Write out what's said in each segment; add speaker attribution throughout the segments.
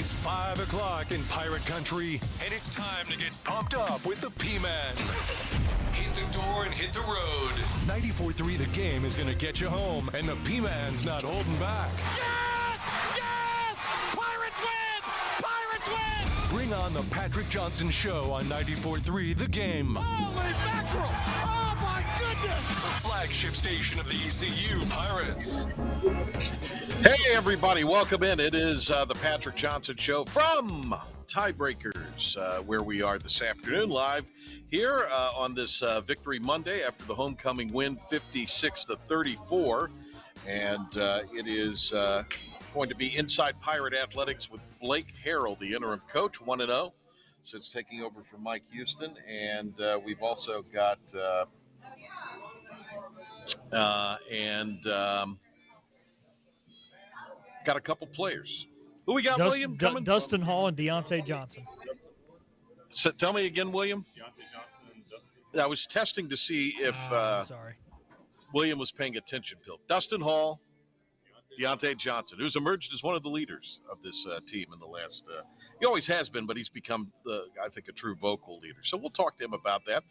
Speaker 1: It's 5 o'clock in Pirate Country, and it's time to get pumped up with the P-Man. Hit the door and hit the road. 94.3 The Game is going to get you home, and the P-Man's not holding back.
Speaker 2: Yes! Yes! Pirates win! Pirates win!
Speaker 1: Bring on the Patrick Johnson Show on 94.3 The Game.
Speaker 2: Holy mackerel! Oh, my goodness!
Speaker 1: The flagship station of the ECU Pirates.
Speaker 3: Hey, everybody. Welcome in. It is the Patrick Johnson Show from Tiebreakers, where we are this afternoon live here on this Victory Monday after the homecoming win, 56-34. And it is going to be Inside Pirate Athletics with Blake Harrell, the interim coach, 1-0 since taking over from Mike Houston. And we've also got got a couple players. Who we got, William?
Speaker 4: Dustin Hall and Deontay Johnson.
Speaker 3: So tell me again, William.
Speaker 5: Deontay Johnson and Dustin.
Speaker 3: I was testing to see if
Speaker 4: Sorry.
Speaker 3: William was paying attention, Bill. Dustin Hall, Deontay Johnson, who's emerged as one of the leaders of this team in the last he always has been, but he's become, I think, a true vocal leader. So we'll talk to him about that.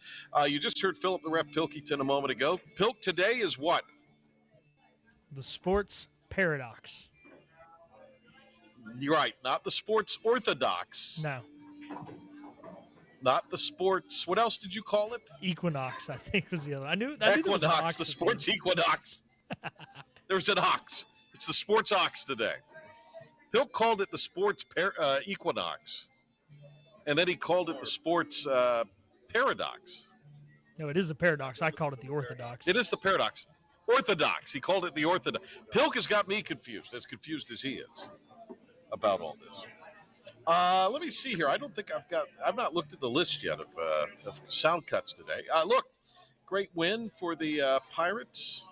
Speaker 3: You just heard Philip the Ref Pilkington a moment ago. Pilk, today is what?
Speaker 4: The Sports Paradox.
Speaker 3: You're right. Not the Sports Orthodox.
Speaker 4: No.
Speaker 3: Not the sports. What else did you call it?
Speaker 4: Equinox, I think was the other. I knew
Speaker 3: Equinox,
Speaker 4: there was an ox
Speaker 3: the sports equinox. There's an ox. It's the sports ox today. Bill called it the sports equinox. And then he called it the sports paradox.
Speaker 4: No, it is the paradox. I called it the orthodox.
Speaker 3: It is the paradox. Orthodox. He called it the orthodox. Pilk has got me confused as he is about all this. Let me see here. I don't think I've not looked at the list yet of sound cuts today. Look, great win for the Pirates.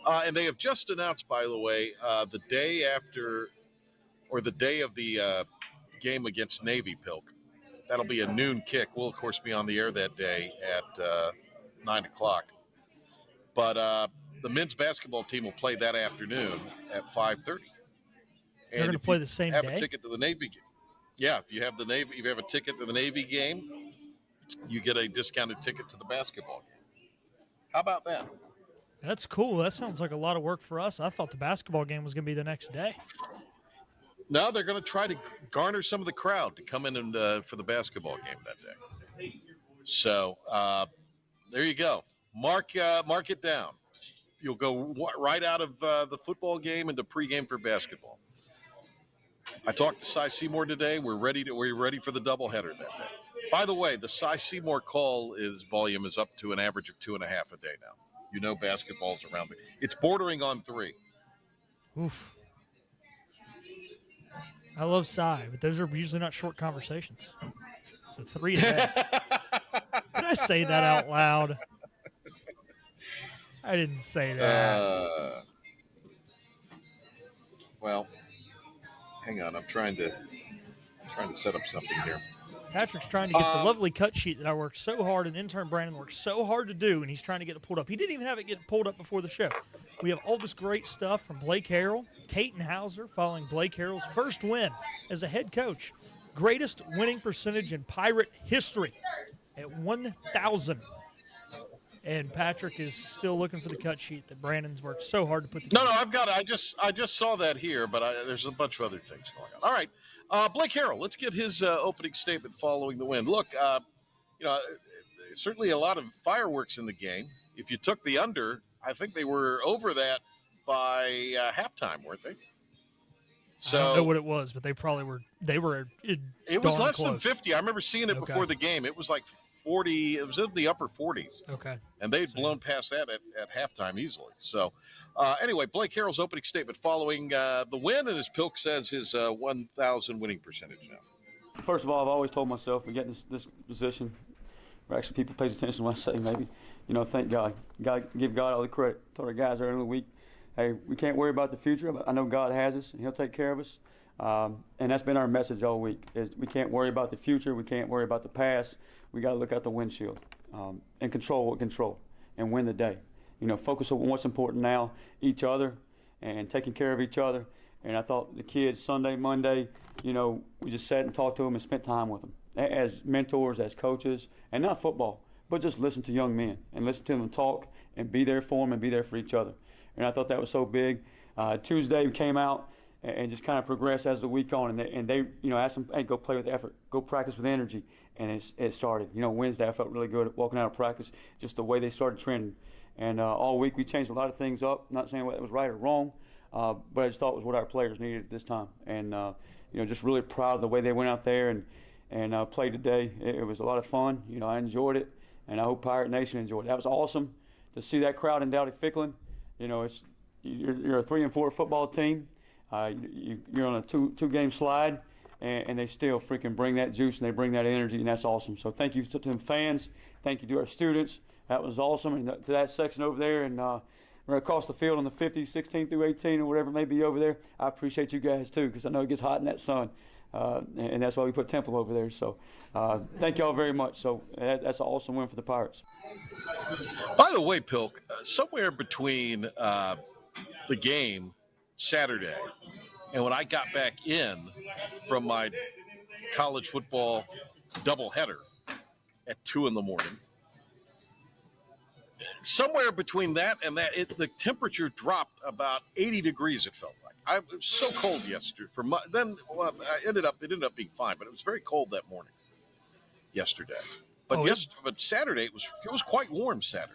Speaker 3: And they have just announced, by the way, the day after or the day of the game against Navy, Pilk. That'll be a noon kick. We'll, of course, be on the air that day at 9 o'clock. But the men's basketball team will play that afternoon at 5:30.
Speaker 4: They're going to play the same day?
Speaker 3: Have a ticket to the Navy game. Yeah, if you have a ticket to the Navy game, you get a discounted ticket to the basketball game. How about that?
Speaker 4: That's cool. That sounds like a lot of work for us. I thought the basketball game was going to be the next day.
Speaker 3: No, they're going to try to garner some of the crowd to come in and for the basketball game that day. So there you go. Mark it down. You'll go right out of the football game into pregame for basketball. I talked to Cy Seymour today. We're ready for the doubleheader that day. By the way, the Cy Seymour call volume is up to an average of 2.5 a day now. You know, basketball's around me. It's bordering on 3.
Speaker 4: Oof. I love Cy, but those are usually not short conversations. So 3 a day. Did I say that out loud? I didn't say that.
Speaker 3: Well, hang on. I'm trying to set up something here.
Speaker 4: Patrick's trying to get the lovely cut sheet that I worked so hard and intern Brandon worked so hard to do, and he's trying to get it pulled up. He didn't even have it get pulled up before the show. We have all this great stuff from Blake Harrell, Kaiten Hauser following Blake Harrell's first win as a head coach. Greatest winning percentage in Pirate history at 1,000. And Patrick is still looking for the cut sheet that Brandon's worked so hard to put together.
Speaker 3: No, I've got it. I just saw that here, but there's a bunch of other things going on. All right. Blake Harrell, let's get his opening statement following the win. Look, certainly a lot of fireworks in the game. If you took the under, I think they were over that by halftime, weren't they? So,
Speaker 4: I don't know what it was, but they probably were. It was
Speaker 3: less
Speaker 4: close.
Speaker 3: than 50. I remember seeing it before the game. It was like 40. It was in the upper 40s.
Speaker 4: Okay.
Speaker 3: And they'd blown past that at halftime easily. So, anyway, Blake Harrell's opening statement following the win, and as Pilk says, his 1,000 winning percentage now.
Speaker 6: First of all, I've always told myself, we get in this position where actually people pay attention to what I say, maybe. Thank God. Give God all the credit. I told our guys earlier in the week, hey, we can't worry about the future, but I know God has us, and He'll take care of us. And that's been our message all week, is we can't worry about the future. We can't worry about the past. We got to look out the windshield and control what we control and win the day. Focus on what's important now, each other, and taking care of each other, And I thought the kids Sunday, Monday, we just sat and talked to them and spent time with them as mentors, as coaches, and not football, but just listen to young men and listen to them talk and be there for them and be there for each other. And I thought that was so big. Tuesday we came out and just kind of progressed as the week on, and they asked them, hey, go play with effort, go practice with energy, and it started. Wednesday I felt really good walking out of practice, just the way they started trending. And all week we changed a lot of things up. Not saying that was right or wrong, but I just thought it was what our players needed at this time. And just really proud of the way they went out there and played today. It was a lot of fun. I enjoyed it, and I hope Pirate Nation enjoyed it. That was awesome to see that crowd in Dowdy-Ficklin. You're a 3-4 football team. You're on a two-game slide, and they still freaking bring that juice and they bring that energy, and that's awesome. So thank you to the fans. Thank you to our students. That was awesome. And to that section over there and right across the field on the 50, 16 through 18 or whatever it may be over there, I appreciate you guys too, because I know it gets hot in that sun. And that's why we put Temple over there. So thank you all very much. So that's an awesome win for the Pirates.
Speaker 3: By the way, Pilk, somewhere between the game Saturday and when I got back in from my college football doubleheader at 2 in the morning, somewhere between that and that, the temperature dropped about 80 degrees, it felt like. It was so cold yesterday. It ended up being fine, but it was very cold that morning yesterday. But but Saturday, it was quite warm Saturday.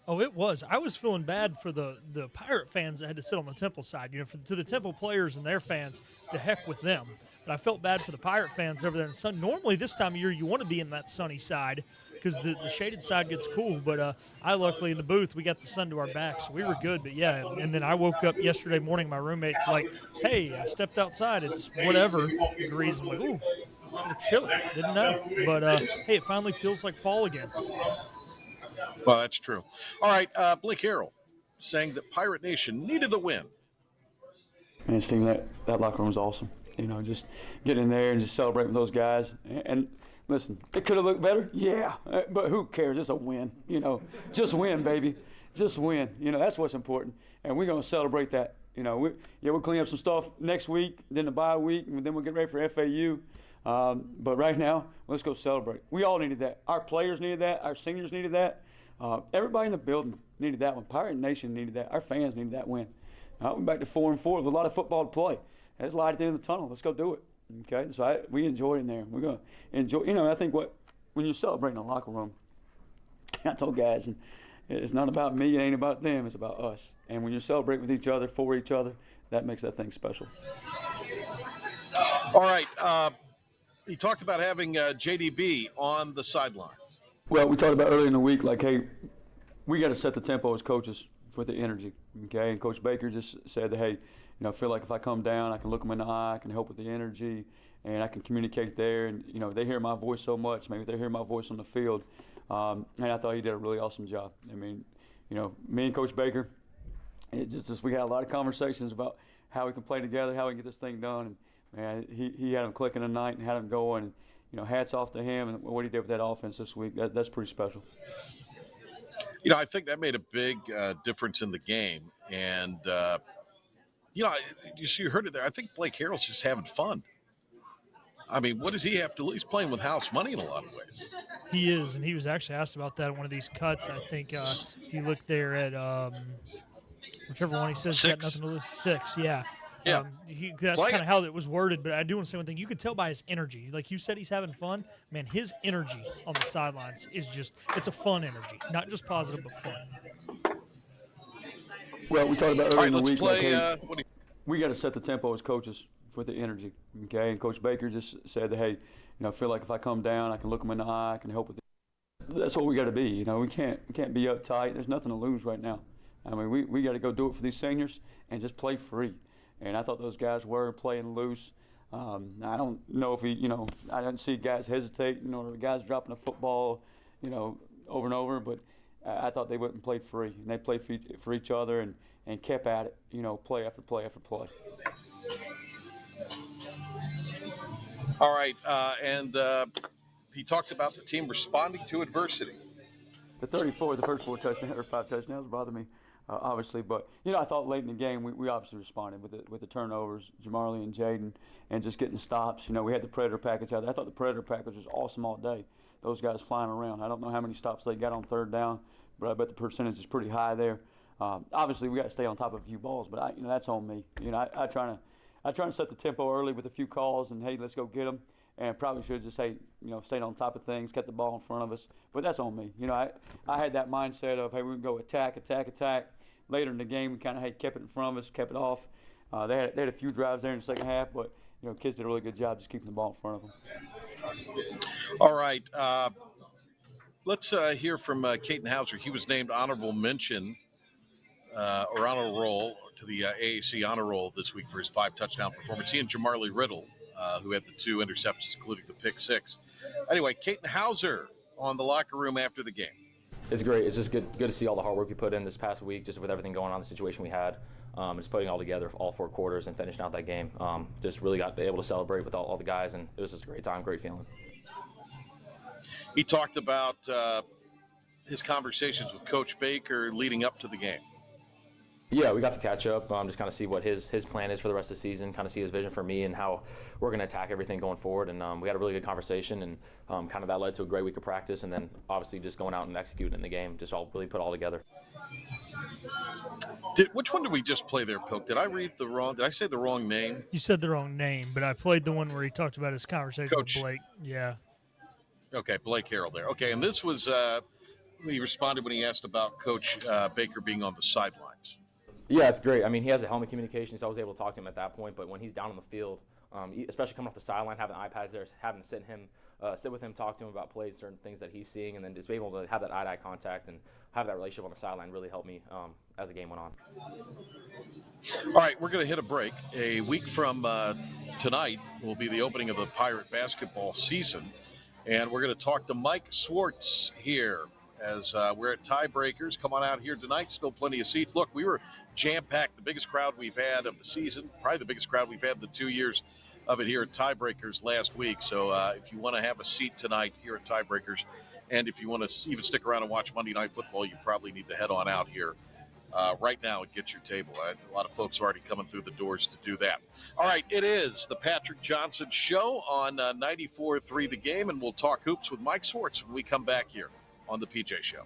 Speaker 4: Oh, it was. I was feeling bad for the Pirate fans that had to sit on the Temple side. To the Temple players and their fans, to heck with them. But I felt bad for the Pirate fans over there in the sun. Normally, this time of year, you want to be in that sunny side because the shaded side gets cool. But I luckily in the booth, we got the sun to our back, so we were good. But yeah, and then I woke up yesterday morning, my roommate's like, hey, I stepped outside. It's whatever degrees. I'm like, ooh, we're chilly. Didn't know. But hey, it finally feels like fall again.
Speaker 3: Well, that's true. All right, Blake Harrell saying that Pirate Nation needed the win.
Speaker 6: Man, Steve, that locker room was awesome. Just get in there and just celebrate with those guys. And listen, it could have looked better, yeah, but who cares? It's a win. Just win, baby. Just win. That's what's important. And we're going to celebrate that. We'll clean up some stuff next week, then the bye week, and then we'll get ready for FAU. But right now, let's go celebrate. We all needed that. Our players needed that. Our seniors needed that. Everybody in the building needed that one. Pirate Nation needed that. Our fans needed that win. We're back to 4-4 with a lot of football to play. There's light at the end of the tunnel. Let's go do it. Okay? So we enjoyed in there. We're going to enjoy. I think when you're celebrating in the locker room, I told guys, it's not about me. It ain't about them. It's about us. And when you celebrate with each other, for each other, that makes that thing special.
Speaker 3: All right. You talked about having JDB on the sidelines.
Speaker 6: Well, we talked about earlier in the week, like, hey, we got to set the tempo as coaches for the energy, okay? And Coach Baker just said that, hey, I feel like if I come down, I can look them in the eye, I can help with the energy, and I can communicate there. And, they hear my voice so much. Maybe they hear my voice on the field. And I thought he did a really awesome job. I mean, me and Coach Baker, we had a lot of conversations about how we can play together, how we can get this thing done. And, man, he had them clicking tonight and had them going. Hats off to him and what he did with that offense this week. That's pretty special.
Speaker 3: I think that made a big difference in the game. And, you heard it there. I think Blake Harrell's just having fun. I mean, what does he have to lose? He's playing with house money in a lot of ways.
Speaker 4: He is, and he was actually asked about that in one of these cuts. I think if you look there at whichever one he says,
Speaker 3: 6.
Speaker 4: got nothing to lose. 6, yeah.
Speaker 3: Yeah.
Speaker 4: That's kind of how it was worded, but I do want to say one thing. You can tell by his energy. Like you said, he's having fun. Man, his energy on the sidelines is it's a fun energy. Not just positive, but fun.
Speaker 6: Well, we talked about earlier in the week.
Speaker 3: Play,
Speaker 6: we got to set the tempo as coaches for the energy, okay? And Coach Baker just said that, hey, I feel like if I come down, I can look them in the eye, I can help with it. That's what we got to be. We can't be uptight. There's nothing to lose right now. I mean, we got to go do it for these seniors and just play free. And I thought those guys were playing loose. I don't know if I didn't see guys hesitating or guys dropping a football, over and over. But I thought they went and played free, and they played for each other and kept at it, play after play after play.
Speaker 3: All right, and he talked about the team responding to adversity.
Speaker 6: The 34, the first 4 touchdowns or 5 touchdowns bother me. obviously. But, I thought late in the game we obviously responded with the turnovers, Jamarly and Jaden, and just getting stops. We had the Predator package out there. I thought the Predator package was awesome all day. Those guys flying around. I don't know how many stops they got on third down, but I bet the percentage is pretty high there. Obviously, we got to stay on top of a few balls, but that's on me. I try to set the tempo early with a few calls, and hey, let's go get them. And probably should have just stayed on top of things, kept the ball in front of us. But that's on me. I had that mindset of, hey, we can go attack. Later in the game, we kind of kept it in front of us, kept it off. They had a few drives there in the second half, but kids did a really good job just keeping the ball in front of them.
Speaker 3: All right. Let's hear from Caden Hauser. He was named honorable mention or honor roll to the AAC honor roll this week for his 5-touchdown performance. He and Jamarly Riddle, who had the 2 interceptions, including the pick 6. Anyway, Caden Hauser on the locker room after the game.
Speaker 5: It's great. It's just good to see all the hard work we put in this past week, just with everything going on, the situation we had. Just putting it all together for all 4 quarters and finishing out that game. Just really got able to celebrate with all the guys, and it was just a great time, great feeling.
Speaker 3: He talked about his conversations with Coach Baker leading up to the game.
Speaker 5: Yeah, we got to catch up, just kind of see what his plan is for the rest of the season, kind of see his vision for me and how we're going to attack everything going forward. And we had a really good conversation, and kind of that led to a great week of practice, and then obviously just going out and executing in the game, just all really put all together.
Speaker 3: Which one did we just play there, Pilk? Did I say the wrong name?
Speaker 4: You said the wrong name, but I played the one where he talked about his conversation
Speaker 3: Coach.
Speaker 4: with Blake. Yeah.
Speaker 3: Okay, Blake Harrell there. Okay, and this was he responded when he asked about Coach Baker being on the sidelines.
Speaker 5: Yeah, it's great. I mean, he has a helmet communication, so I was able to talk to him at that point. But when he's down on the field, especially coming off the sideline, having iPads there, having to sit with him, talk to him about plays, certain things that he's seeing, and then just be able to have that eye-to-eye contact and have that relationship on the sideline really helped me as the game went on.
Speaker 3: All right, we're going to hit a break. A week from tonight will be the opening of the Pirate basketball season, and we're going to talk to Mike Schwartz here as we're at Tiebreakers. Come on out here tonight. Still plenty of seats. Look, we were jam-packed, the biggest crowd we've had of the season, probably the biggest crowd we've had in the 2 years of it here at Tiebreakers last week. So if you want to have a seat tonight here at Tiebreakers, and if you want to even stick around and watch Monday Night Football, you probably need to head on out here right now and get your table. A lot of folks are already coming through the doors to do that. All right, it is the Patrick Johnson Show on 94.3 The Game, and we'll talk hoops with Mike Schwartz when we come back here on the PJ Show.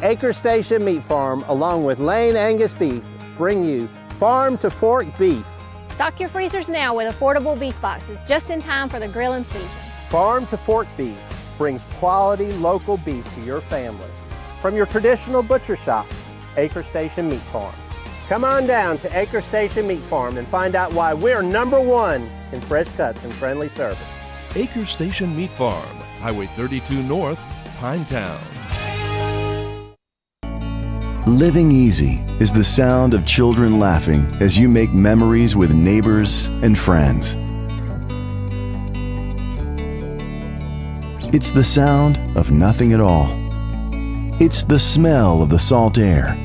Speaker 7: Acre Station Meat Farm, along with Lane Angus Beef, bring you Farm to Fork Beef.
Speaker 8: Stock your freezers now with affordable beef boxes just in time for the grilling season.
Speaker 7: Farm to Fork Beef brings quality local beef to your family. From your traditional butcher shop, Acre Station Meat Farm. Come on down to Acre Station Meat Farm and find out why we're #1 in fresh cuts and friendly service.
Speaker 9: Acre Station Meat Farm, Highway 32 North, Pinetown.
Speaker 10: Living easy is the sound of children laughing as you make memories with neighbors and friends. It's the sound of nothing at all. It's the smell of the salt air.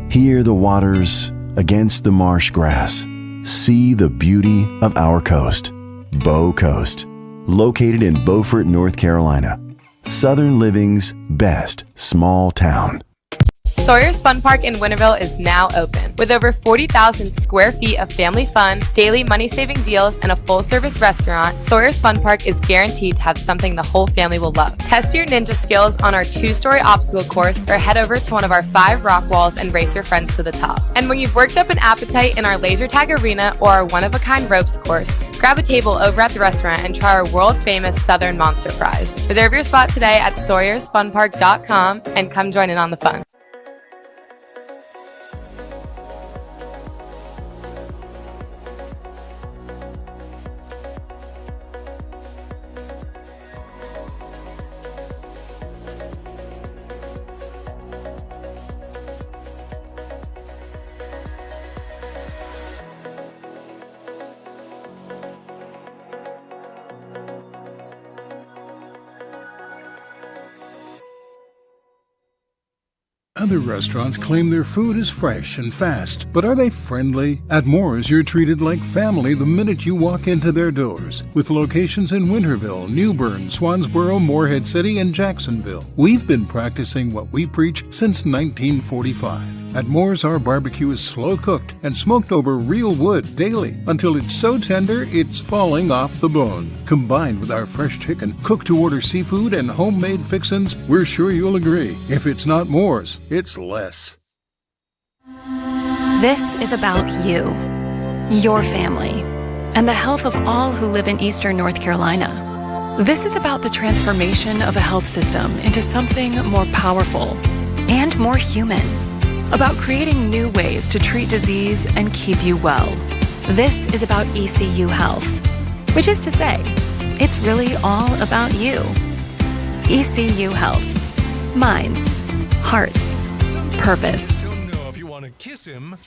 Speaker 10: Hear the waters against the marsh grass. See the beauty of our coast, Bow Coast, located in Beaufort, North Carolina. Southern Living's best small town.
Speaker 11: Sawyer's Fun Park in Winterville is now open. With over 40,000 square feet of family fun, daily money-saving deals, and a full-service restaurant, Sawyer's Fun Park is guaranteed to have something the whole family will love. Test your ninja skills on our 2-story obstacle course or head over to one of our 5 rock walls and race your friends to the top. And when you've worked up an appetite in our laser tag arena or our one-of-a-kind ropes course, grab a table over at the restaurant and try our world-famous Southern Monster Fries. Reserve your spot today at SawyersFunPark.com and come join in on the fun.
Speaker 12: Other restaurants claim their food is fresh and fast, but are they friendly? At Moore's, you're treated like family the minute you walk into their doors. With locations in Winterville, New Bern, Swansboro, Morehead City, and Jacksonville. We've been practicing what we preach since 1945. At Moore's, our barbecue is slow cooked and smoked over real wood daily until it's so tender it's falling off the bone. Combined with our fresh chicken, cooked-to-order seafood, and homemade fixins, we're sure you'll agree. If it's not Moore's, it's less.
Speaker 13: This is about you, your family, and the health of all who live in Eastern North Carolina. This is about the transformation of a health system into something more powerful and more human. About creating new ways to treat disease and keep you well. This is about ECU Health, which is to say, it's really all about you. ECU Health. Minds, hearts, purpose.
Speaker 1: Don't know if you want to kiss him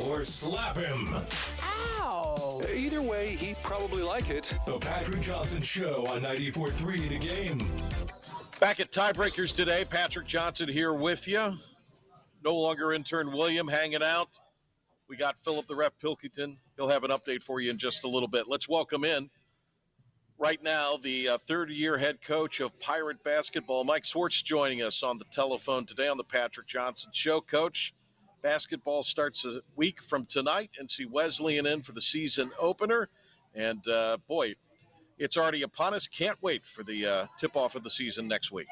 Speaker 1: or slap him.
Speaker 2: Ow!
Speaker 1: Either way, he'd probably like it. The Patrick Johnson Show on 94.3 The Game.
Speaker 3: Back at Tiebreakers today, Patrick Johnson here with you. No longer intern William hanging out. We got Philip the Ref Pilkington. He'll have an update for you in just a little bit. Let's welcome in right now the third-year head coach of Pirate basketball, Mike Schwartz, joining us on the telephone today on the Patrick Johnson Show. Coach, basketball starts a week from tonight, and see Wesleyan in for the season opener. And, boy, it's already upon us. Can't wait for the tip-off of the season next week.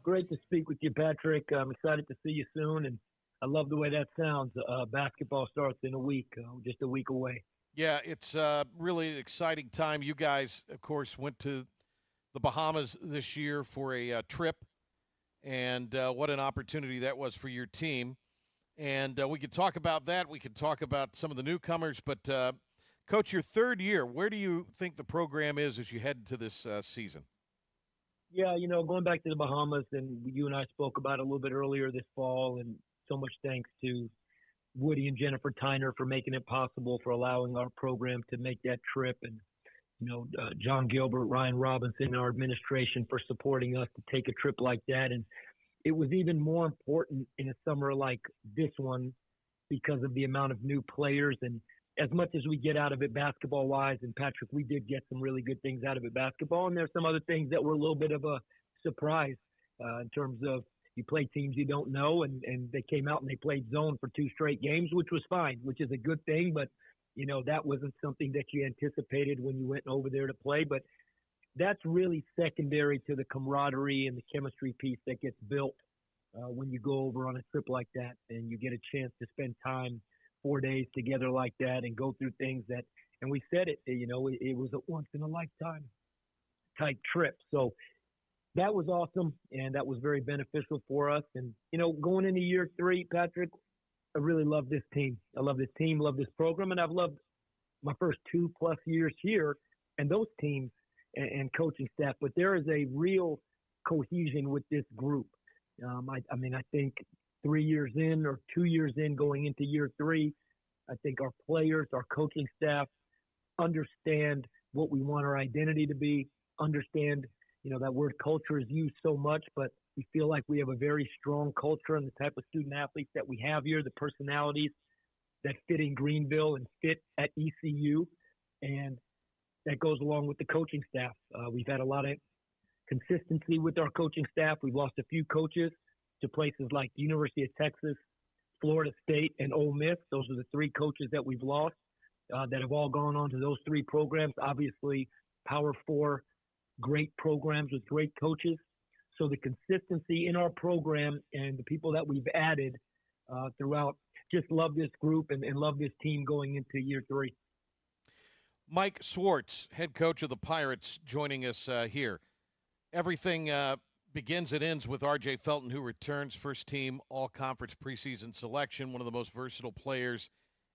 Speaker 14: Great to speak with you, Patrick. I'm excited to see you soon, and I love the way that sounds. Basketball starts in a week, just a week away.
Speaker 15: Yeah, it's really an exciting time. You guys, of course, went to the Bahamas this year for a trip, and what an opportunity that was for your team. And we could talk about that. We could talk about some of the newcomers. But, Coach, your third year, where do you think the program is as you head into this season?
Speaker 14: Yeah, going back to the Bahamas, and you and I spoke about it a little bit earlier this fall, and so much thanks to Woody and Jennifer Tyner for making it possible, for allowing our program to make that trip, and, John Gilbert, Ryan Robinson, our administration for supporting us to take a trip like that. And it was even more important in a summer like this one because of the amount of new players. And as much as we get out of it basketball-wise, and Patrick, we did get some really good things out of it basketball, and there's some other things that were a little bit of a surprise in terms of you play teams you don't know, and they came out and they played zone for 2 straight games, which was fine, which is a good thing, but, that wasn't something that you anticipated when you went over there to play. But that's really secondary to the camaraderie and the chemistry piece that gets built when you go over on a trip like that, and you get a chance to spend time 4 days together like that and go through things that, and we said it, it was a once in a lifetime type trip. So that was awesome, and that was very beneficial for us. And, going into year 3, Patrick, I really love this team. I love this team, love this program, and I've loved my first 2+ years here and those teams and coaching staff. But there is a real cohesion with this group. I think 3 years in or 2 years in going into year 3, I think our players, our coaching staff understand what we want our identity to be, understand, that word culture is used so much, but we feel like we have a very strong culture and the type of student athletes that we have here, the personalities that fit in Greenville and fit at ECU. And that goes along with the coaching staff. We've had a lot of consistency with our coaching staff. We've lost a few coaches to places like the University of Texas, Florida State, and Ole Miss. Those are the 3 coaches that we've lost that have all gone on to those 3 programs. Obviously, Power 4, great programs with great coaches. So the consistency in our program and the people that we've added throughout, just love this group and love this team going into year 3.
Speaker 15: Mike Schwartz, head coach of the Pirates, joining us here. Everything begins and ends with R.J. Felton, who returns first team all-conference preseason selection, one of the most versatile players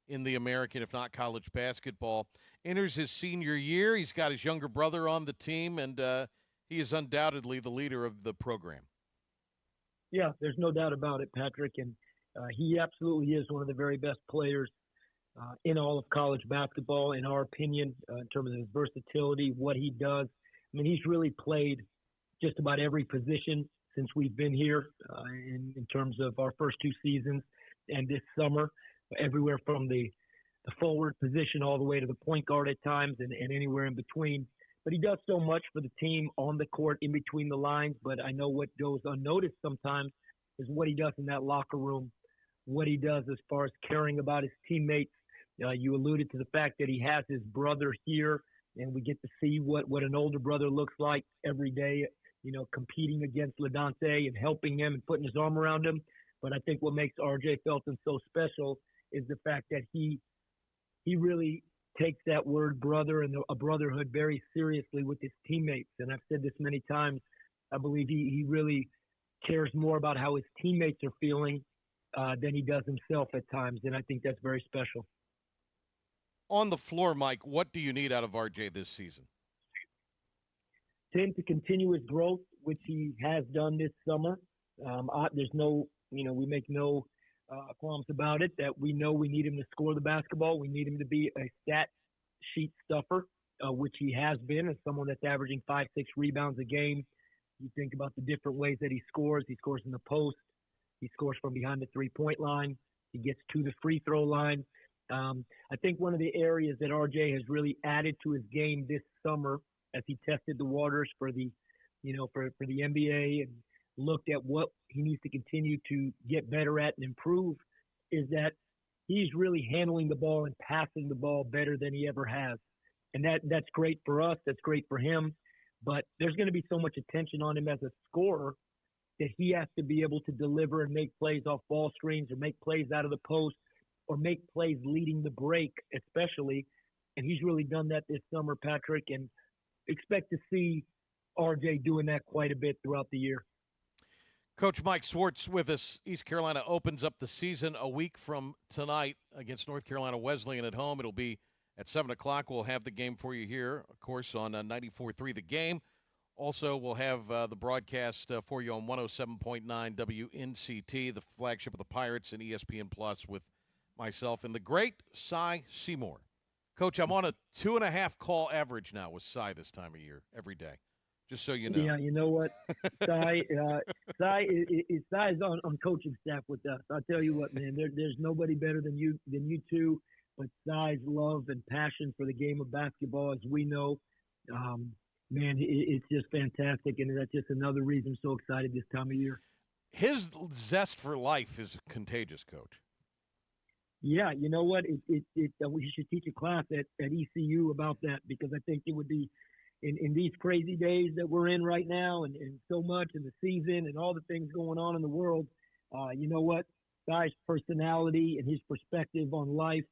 Speaker 15: in the American, if not college basketball. Enters his senior year. He's got his younger brother on the team, and he is undoubtedly the leader of the program.
Speaker 14: Yeah, there's no doubt about it, Patrick. And he absolutely is one of the very best players in all of college basketball, in our opinion, in terms of his versatility, what he does. I mean, he's really played just about every position since we've been here in terms of our first 2 seasons and this summer, everywhere from the forward position all the way to the point guard at times and anywhere in between. But he does so much for the team on the court, in between the lines. But I know what goes unnoticed sometimes is what he does in that locker room, what he does as far as caring about his teammates. You alluded to the fact that he has his brother here, and we get to see what an older brother looks like every day, competing against LaDante and helping him and putting his arm around him. But I think what makes R.J. Felton so special is the fact that he really takes that word brother and a brotherhood very seriously with his teammates. And I've said this many times. I believe he really cares more about how his teammates are feeling than he does himself at times. And I think that's very special.
Speaker 15: On the floor, Mike, what do you need out of RJ this season?
Speaker 14: Him to continue his growth, which he has done this summer. There's no, we make no qualms about it, that we know we need him to score the basketball. We need him to be a stat sheet stuffer, which he has been, as someone that's averaging 5-6 rebounds a game. You think about the different ways that he scores. He scores in the post. He scores from behind the three-point line. He gets to the free throw line. I think one of the areas that RJ has really added to his game this summer, as he tested the waters for the, for the NBA and looked at what he needs to continue to get better at and improve, is that he's really handling the ball and passing the ball better than he ever has. And that's great for us. That's great for him. But there's going to be so much attention on him as a scorer that he has to be able to deliver and make plays off ball screens or make plays out of the post or make plays leading the break, especially. And he's really done that this summer, Patrick, and expect to see RJ doing that quite a bit throughout the year.
Speaker 15: Coach Mike Schwartz with us. East Carolina opens up the season a week from tonight against North Carolina Wesleyan at home. It'll be at 7 o'clock. We'll have the game for you here, of course, on 94.3 The Game. Also, we'll have the broadcast for you on 107.9 WNCT, the flagship of the Pirates, and ESPN Plus with myself and the great Cy Seymour. Coach, I'm on a 2.5 call average now with Cy this time of year, every day, just so you know.
Speaker 14: Yeah, you know what? Cy is on coaching staff with us. I'll tell you what, man, there's nobody better than you two, but Cy's love and passion for the game of basketball, as we know, man, it's just fantastic, and that's just another reason I'm so excited this time of year.
Speaker 15: His zest for life is contagious, Coach.
Speaker 14: Yeah, you know what? We should teach a class at ECU about that, because I think it would be in these crazy days that we're in right now, and so much in the season and all the things going on in the world. You know what? Guy's personality and his perspective on life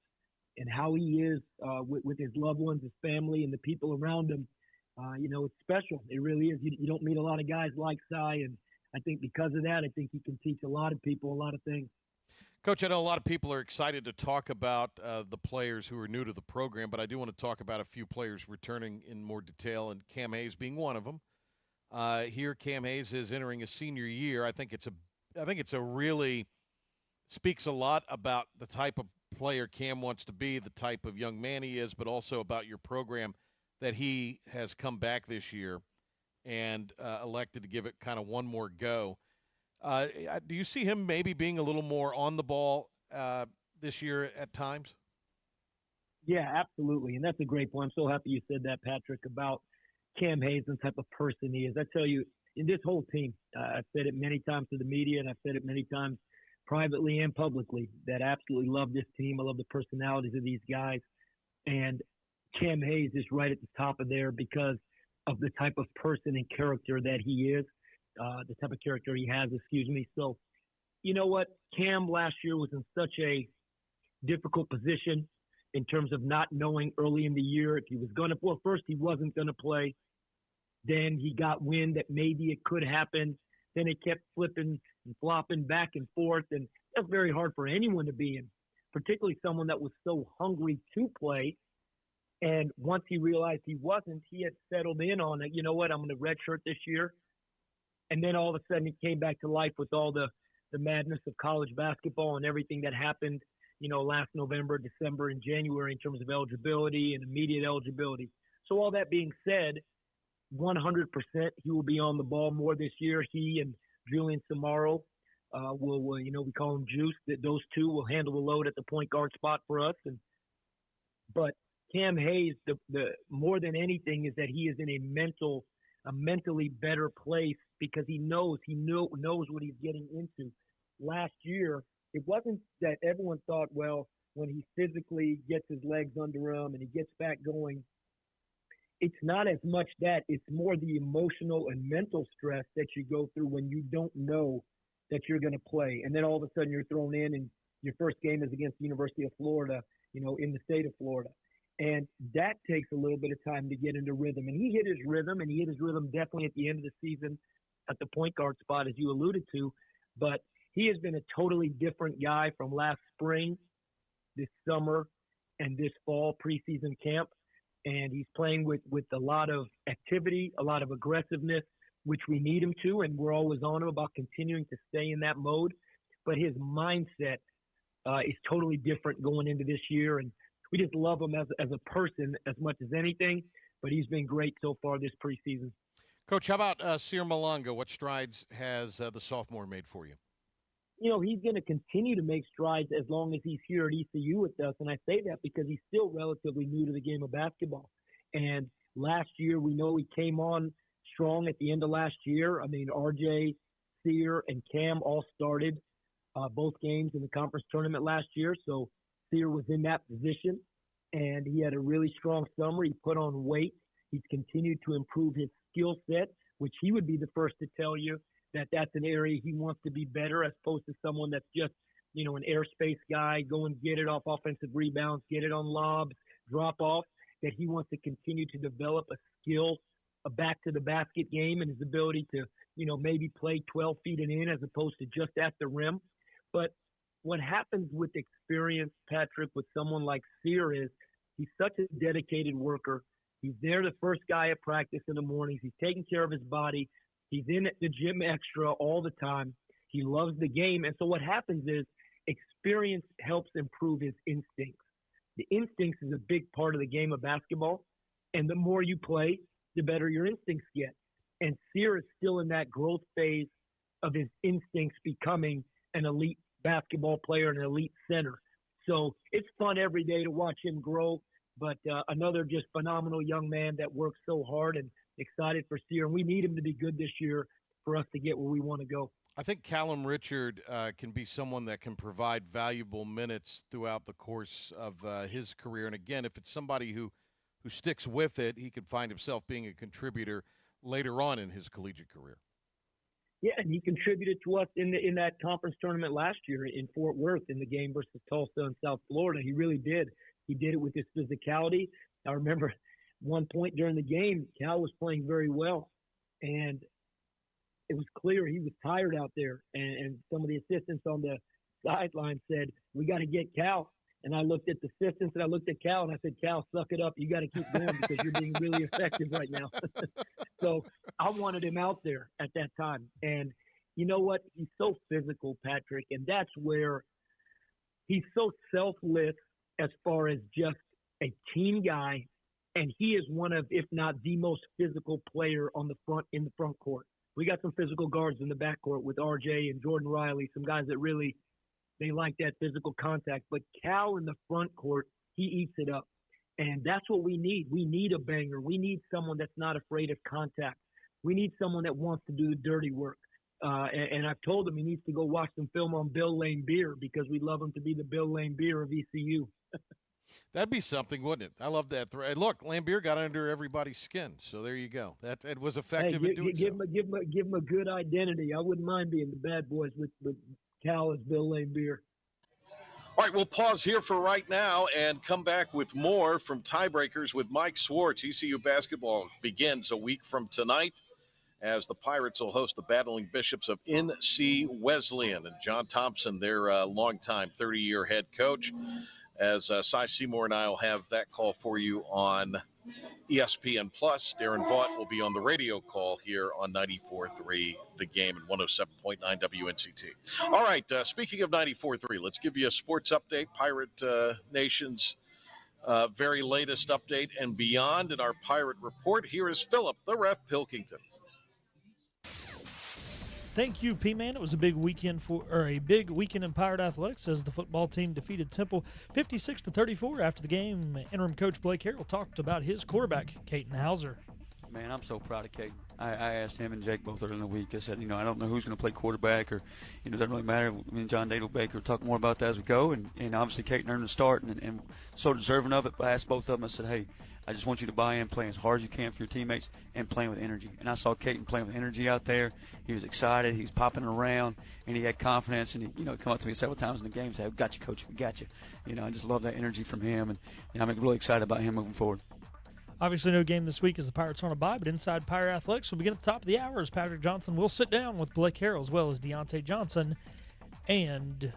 Speaker 14: and how he is with his loved ones, his family, and the people around him. It's special. It really is. You don't meet a lot of guys like Cy, and I think because of that, I think he can teach a lot of people a lot of things.
Speaker 15: Coach, I know a lot of people are excited to talk about the players who are new to the program, but I do want to talk about a few players returning in more detail, and Cam Hayes being one of them. Here, Cam Hayes is entering his senior year. I think it's a really speaks a lot about the type of player Cam wants to be, the type of young man he is, but also about your program, that he has come back this year and elected to give it kind of one more go. Do you see him maybe being a little more on the ball this year at times?
Speaker 14: Yeah, absolutely. And that's a great point. I'm so happy you said that, Patrick, about Cam Hayes and the type of person he is. I tell you, in this whole team, I've said it many times to the media, and I've said it many times privately and publicly, that I absolutely love this team. I love the personalities of these guys. And Cam Hayes is right at the top of there because of the type of person and character that he is. The type of character he has, So, you know what? Cam last year was in such a difficult position in terms of not knowing early in the year if he was going to – well, first he wasn't going to play. Then he got wind that maybe it could happen. Then it kept flipping and flopping back and forth, and that's very hard for anyone to be in, particularly someone that was so hungry to play. And once he realized he wasn't, he had settled in on it. You know what? I'm going to redshirt this year. And then all of a sudden it came back to life with all the madness of college basketball and everything that happened, last November, December, and January in terms of eligibility and immediate eligibility. So all that being said, 100% he will be on the ball more this year. He and Julian Samaro will, we call him Juice. That those two will handle the load at the point guard spot for us. But Cam Hayes, the more than anything, is that he is in a mentally better place because he knows what he's getting into. Last year, it wasn't that everyone thought, well, when he physically gets his legs under him and he gets back going, it's not as much that. It's more the emotional and mental stress that you go through when you don't know that you're going to play. And then all of a sudden you're thrown in and your first game is against the University of Florida, in the state of Florida. And that takes a little bit of time to get into rhythm. And he hit his rhythm, and he hit his rhythm definitely at the end of the season at the point guard spot, as you alluded to. But he has been a totally different guy from last spring, this summer, and this fall preseason camp. And he's playing with a lot of activity, a lot of aggressiveness, which we need him to, and we're always on him about continuing to stay in that mode. But his mindset is totally different going into this year, and we just love him as a person as much as anything, but he's been great so far this preseason.
Speaker 15: Coach, how about Sear Malanga? What strides has the sophomore made for you?
Speaker 14: He's going to continue to make strides as long as he's here at ECU with us. And I say that because he's still relatively new to the game of basketball. And last year, we know he came on strong at the end of last year. I mean, RJ, Sear, and Cam all started both games in the conference tournament last year. So Sear was in that position, and he had a really strong summer. He put on weight. He's continued to improve his skill set, which he would be the first to tell you that that's an area he wants to be better, as opposed to someone that's just, an airspace guy, go and get it off offensive rebounds, get it on lobs, drop off, that he wants to continue to develop a skill, a back to the basket game, and his ability to, maybe play 12 feet and in as opposed to just at the rim. But what happens with experience, Patrick, with someone like Sear is he's such a dedicated worker. He's there the first guy at practice in the mornings. He's taking care of his body. He's in the gym extra all the time. He loves the game. And so what happens is experience helps improve his instincts. The instincts is a big part of the game of basketball. And the more you play, the better your instincts get. And Sear is still in that growth phase of his instincts becoming an elite basketball player and an elite center. So it's fun every day to watch him grow. But another just phenomenal young man that works so hard, and excited for Sear. And we need him to be good this year for us to get where we want to go.
Speaker 15: I think Callum Richard can be someone that can provide valuable minutes throughout the course of his career. And again, if it's somebody who sticks with it, he could find himself being a contributor later on in his collegiate career.
Speaker 14: Yeah, and he contributed to us in that conference tournament last year in Fort Worth in the game versus Tulsa and South Florida. He really did. He did it with his physicality. I remember one point during the game, Cal was playing very well, and it was clear he was tired out there. And some of the assistants on the sideline said, "We got to get Cal." And I looked at the assistants and I looked at Cal and I said, "Cal, suck it up. You got to keep going because you're being really effective right now." So I wanted him out there at that time. And you know what? He's so physical, Patrick, and that's where he's so selfless as far as just a team guy. And he is one of, if not the most physical player in the front court. We got some physical guards in the backcourt with RJ and Jordan Riley, some guys that really, they like that physical contact. But Cal in the front court, he eats it up. And that's what we need. We need a banger. We need someone that's not afraid of contact. We need someone that wants to do the dirty work. And I've told him he needs to go watch some film on Bill Laimbeer because we'd love him to be the Bill Laimbeer of ECU.
Speaker 15: That'd be something, wouldn't it? I love that. Look, Laimbeer got under everybody's skin, so there you go. It was effective at doing
Speaker 14: so. Give him a good identity. I wouldn't mind being the bad boys with Cal as Bill Laimbeer.
Speaker 3: All right, we'll pause here for right now and come back with more from Tiebreakers with Mike Schwartz. ECU basketball begins a week from tonight as the Pirates will host the Battling Bishops of NC Wesleyan. And John Thompson, their longtime 30-year head coach, as Cy Seymour and I will have that call for you on ESPN+. Darren Vaught will be on the radio call here on 94.3 The Game and 107.9 WNCT. All right, speaking of 94.3, let's give you a sports update, Pirate Nation's very latest update and beyond in our Pirate Report. Here is Philip, the Ref Pilkington.
Speaker 4: Thank you, P-Man. It was a big weekend in Pirate Athletics as the football team defeated Temple 56-34. After the game, interim coach Blake Harrell talked about his quarterback, Caden Hauser.
Speaker 6: Man, I'm so proud of Caden. I asked him and Jake both earlier in the week. I said, I don't know who's going to play quarterback, or it doesn't really matter. Me and John Dado Baker will talk more about that as we go. And obviously Caden earned the start and so deserving of it. But I asked both of them. I said, hey, I just want you to buy in, playing as hard as you can for your teammates, and playing with energy. And I saw Caden playing with energy out there. He was excited. He was popping around, and he had confidence. And he, come up to me several times in the game and say, "We got you, coach. We got you." I just love that energy from him, and I'm really excited about him moving forward.
Speaker 4: Obviously, no game this week as the Pirates are on a bye, but Inside Pirate Athletics will begin at the top of the hour as Patrick Johnson will sit down with Blake Harrell as well as Deontay Johnson and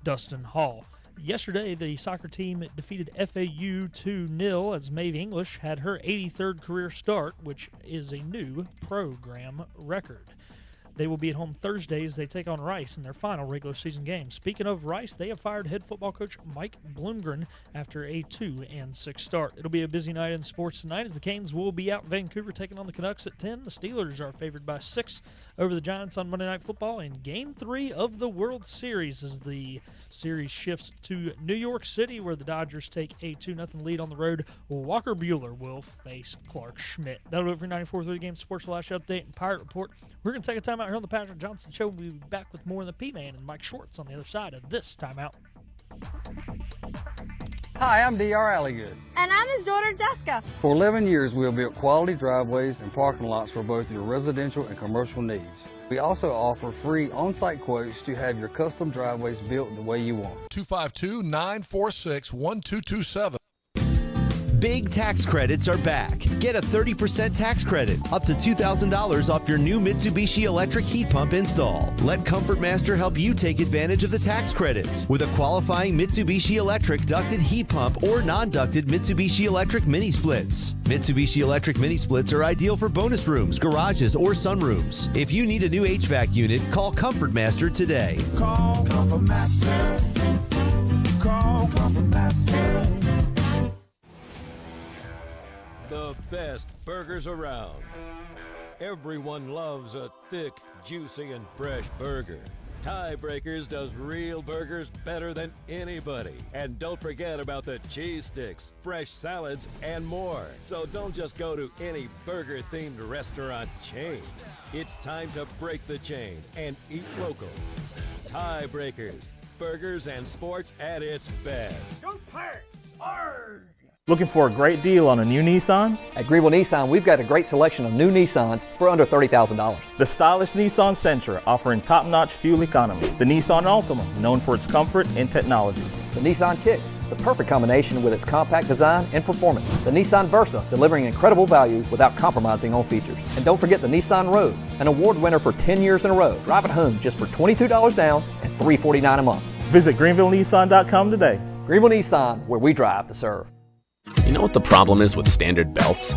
Speaker 4: Dustin Hall. Yesterday, the soccer team defeated FAU 2-0 as Maeve English had her 83rd career start, which is a new program record. They will be at home Thursday as they take on Rice in their final regular season game. Speaking of Rice, they have fired head football coach Mike Bloomgren after a 2-6 start. It'll be a busy night in sports tonight as the Canes will be out in Vancouver taking on the Canucks at 10. The Steelers are favored by 6 over the Giants on Monday Night Football in Game 3 of the World Series as the series shifts to New York City where the Dodgers take a 2-0 lead on the road. Walker Buehler will face Clark Schmidt. That'll do it for 94.3 Game Sports Flash Update and Pirate Report. We're going to take a time out here on the Patrick Johnson Show. We'll be back with more of the P-Man and Mike Schwartz on the other side of this timeout.
Speaker 16: Hi, I'm D.R. Alligood.
Speaker 17: And I'm his daughter, Jessica.
Speaker 16: For 11 years, we have built quality driveways and parking lots for both your residential and commercial needs. We also offer free on-site quotes to have your custom driveways built the way you want.
Speaker 18: 252-946-1227.
Speaker 19: Big tax credits are back. Get a 30% tax credit, up to $2,000 off your new Mitsubishi electric heat pump install. Let Comfort Master help you take advantage of the tax credits with a qualifying Mitsubishi electric ducted heat pump or non-ducted Mitsubishi electric mini splits. Mitsubishi electric mini splits are ideal for bonus rooms, garages, or sunrooms. If you need a new HVAC unit, call Comfort Master today.
Speaker 20: Call Comfort Master. Call Comfort Master.
Speaker 21: The best burgers around. Everyone loves a thick, juicy, and fresh burger. Tiebreakers does real burgers better than anybody. And don't forget about the cheese sticks, fresh salads, and more. So don't just go to any burger-themed restaurant chain. It's time to break the chain and eat local. Tiebreakers, burgers and sports at its best.
Speaker 20: Go Pirates! Arrgh!
Speaker 22: Looking for a great deal on a new Nissan?
Speaker 23: At Greenville Nissan, we've got a great selection of new Nissans for under $30,000.
Speaker 22: The stylish Nissan Sentra, offering top-notch fuel economy. The Nissan Altima, known for its comfort and technology.
Speaker 23: The Nissan Kicks, the perfect combination with its compact design and performance. The Nissan Versa, delivering incredible value without compromising on features. And don't forget the Nissan Rogue, an award winner for 10 years in a row. Drive it home just for $22 down and $349 a month.
Speaker 22: Visit GreenvilleNissan.com today.
Speaker 23: Greenville Nissan, where we drive to serve.
Speaker 24: You know what the problem is with standard belts?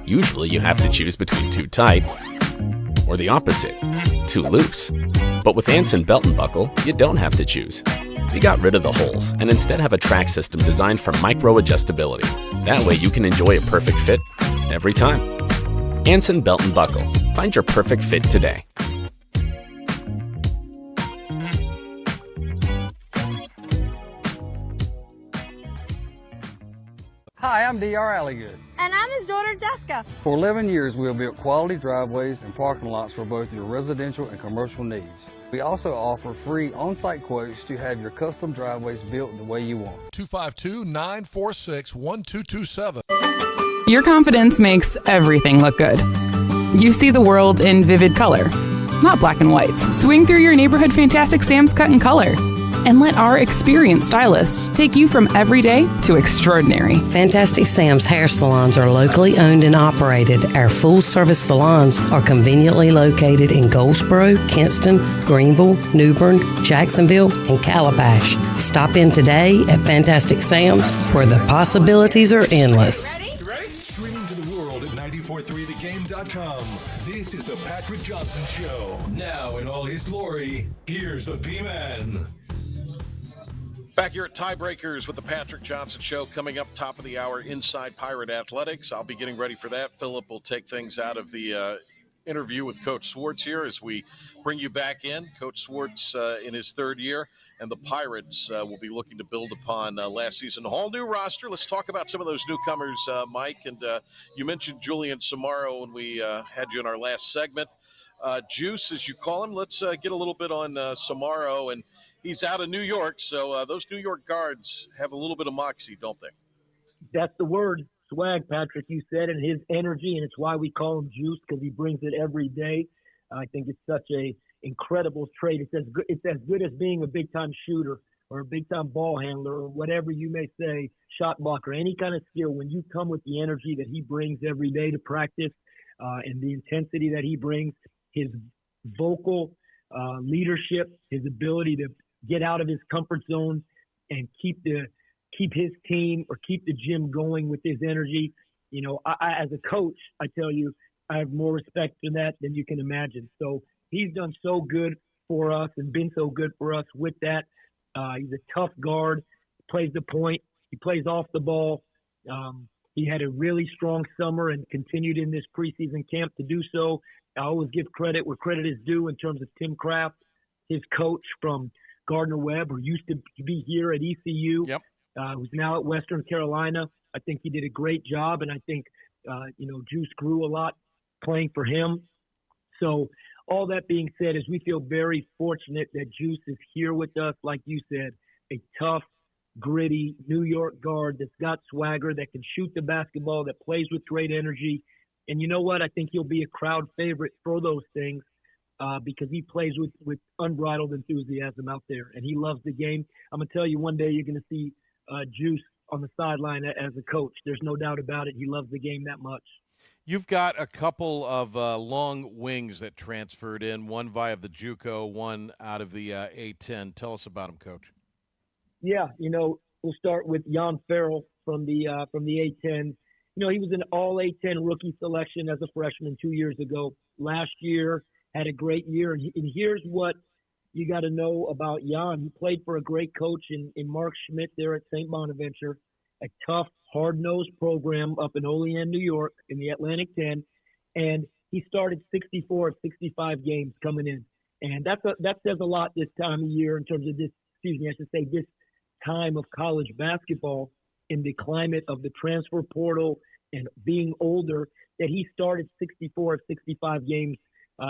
Speaker 24: Usually you have to choose between too tight or the opposite, too loose. But with Anson Belt & Buckle, you don't have to choose. We got rid of the holes and instead have a track system designed for micro-adjustability. That way you can enjoy a perfect fit every time. Anson Belt & Buckle. Find your perfect fit today.
Speaker 16: Hi, I'm D.R. Alligood.
Speaker 17: And I'm his daughter, Jessica.
Speaker 16: For 11 years, we have built quality driveways and parking lots for both your residential and commercial needs. We also offer free on-site quotes to have your custom driveways built the way you want.
Speaker 18: 252-946-1227.
Speaker 25: Your confidence makes everything look good. You see the world in vivid color, not black and white. Swing through your neighborhood Fantastic Sam's Cut in Color. And let our experienced stylists take you from everyday to extraordinary.
Speaker 26: Fantastic Sam's hair salons are locally owned and operated. Our full-service salons are conveniently located in Goldsboro, Kinston, Greenville, New Bern, Jacksonville, and Calabash. Stop in today at Fantastic Sam's, where the possibilities are endless.
Speaker 1: Streaming to the world at 943thegame.com. This is the Patrick Johnson Show. Now in all his glory, here's the P-Man.
Speaker 3: Back here at Tiebreakers with the Patrick Johnson Show, coming up top of the hour inside Pirate Athletics. I'll be getting ready for that. Philip will take things out of the interview with Coach Schwartz here as we bring you back in. Coach Schwartz in his third year, and the Pirates will be looking to build upon last season. A whole new roster. Let's talk about some of those newcomers, Mike. And you mentioned Julian Samaro when we had you in our last segment. Juice, as you call him. Let's get a little bit on Samaro. And he's out of New York, so those New York guards have a little bit of moxie, don't they?
Speaker 14: That's the word, swag, Patrick. You said, and his energy, and it's why we call him Juice, because he brings it every day. I think it's such a incredible trait. It's as good as being a big-time shooter or a big-time ball handler or whatever you may say, shot blocker, any kind of skill. When you come with the energy that he brings every day to practice and the intensity that he brings, his vocal leadership, his ability to get out of his comfort zone and keep his team or keep the gym going with his energy. You know, I as a coach, I tell you, I have more respect for that than you can imagine. So he's done so good for us and been so good for us with that. He's a tough guard, plays the point, he plays off the ball. He had a really strong summer and continued in this preseason camp to do so. I always give credit where credit is due in terms of Tim Kraft, his coach from Gardner-Webb, who used to be here at ECU, who's now at Western Carolina. I think he did a great job, and I think, Juice grew a lot playing for him. So all that being said is we feel very fortunate that Juice is here with us, like you said, a tough, gritty New York guard that's got swagger, that can shoot the basketball, that plays with great energy. And you know what? I think he'll be a crowd favorite for those things because he plays with unbridled enthusiasm out there, and he loves the game. I'm going to tell you, one day you're going to see Juice on the sideline as a coach. There's no doubt about it. He loves the game that much.
Speaker 15: You've got a couple of long wings that transferred in, one via the JUCO, one out of the A-10. Tell us about them, Coach.
Speaker 14: Yeah, we'll start with Jan Farrell from the A-10. He was an all A-10 rookie selection as a freshman 2 years ago. Last year, had a great year. And here's what you got to know about Jan. He played for a great coach in Mark Schmidt there at St. Bonaventure, a tough, hard-nosed program up in Olean, New York, in the Atlantic 10. And he started 64 of 65 games coming in. And that says a lot this time of year in terms of this time of college basketball in the climate of the transfer portal and being older, that he started 64 of 65 games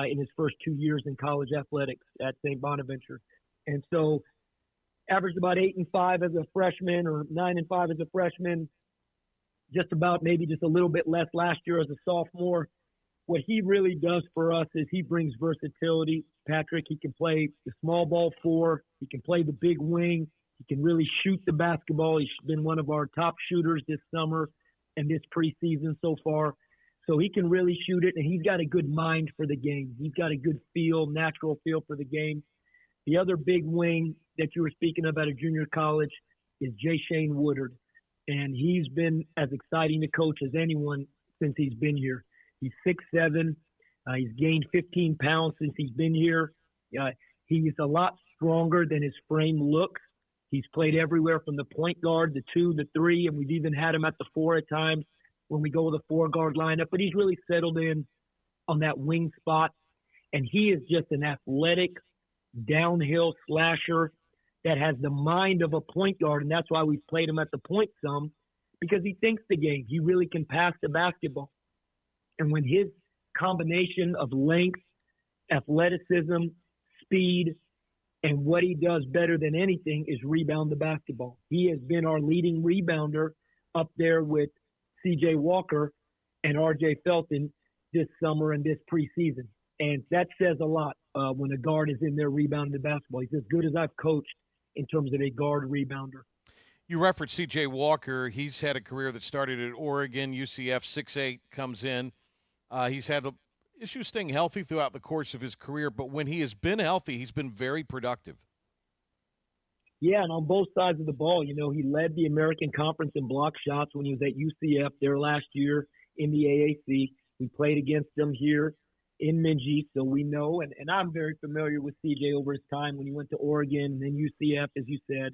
Speaker 14: in his first 2 years in college athletics at St. Bonaventure. And so averaged about 8 and 5 as a freshman or 9 and 5 as a freshman, just about maybe just a little bit less last year as a sophomore. What he really does for us is he brings versatility. Patrick, he can play the small ball 4. He can play the big wing. He can really shoot the basketball. He's been one of our top shooters this summer and this preseason so far. So he can really shoot it, and he's got a good mind for the game. He's got a good natural feel for the game. The other big wing that you were speaking of at a junior college is Jay Shane Woodard, and he's been as exciting to coach as anyone since he's been here. He's 6'7". He's gained 15 pounds since he's been here. He's a lot stronger than his frame looks. He's played everywhere from the point guard, the 2, the 3, and we've even had him at the 4 at times when we go with a 4-guard lineup. But he's really settled in on that wing spot, and he is just an athletic downhill slasher that has the mind of a point guard, and that's why we've played him at the point some, because he thinks the game. He really can pass the basketball. And when his combination of length, athleticism, speed, and what he does better than anything is rebound the basketball. He has been our leading rebounder up there with C.J. Walker and R.J. Felton this summer and this preseason. And that says a lot when a guard is in there rebounding the basketball. He's as good as I've coached in terms of a guard rebounder.
Speaker 15: You referenced C.J. Walker. He's had a career that started at Oregon, UCF, 6'8", comes in. He's had issues staying healthy throughout the course of his career, but when he has been healthy, he's been very productive.
Speaker 14: Yeah, and on both sides of the ball, he led the American Conference in block shots when he was at UCF there last year in the AAC. We played against him here in Minji, so we know, and I'm very familiar with CJ over his time when he went to Oregon and then UCF, as you said.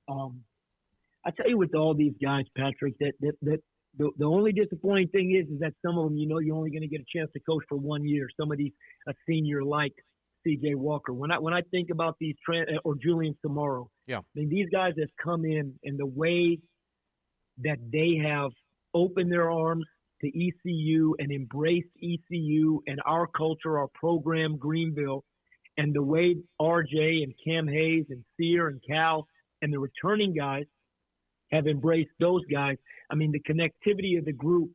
Speaker 14: I tell you, with all these guys, Patrick, that The only disappointing thing is that some of them, you're only going to get a chance to coach for 1 year. Some of these, a senior like C.J. Walker. When I think about these or Julian Samaro,
Speaker 15: yeah,
Speaker 14: I mean, these guys have come in and the way that they have opened their arms to ECU and embraced ECU and our culture, our program, Greenville, and the way RJ and Cam Hayes and Sear and Cal and the returning guys have embraced those guys. I mean, the connectivity of the group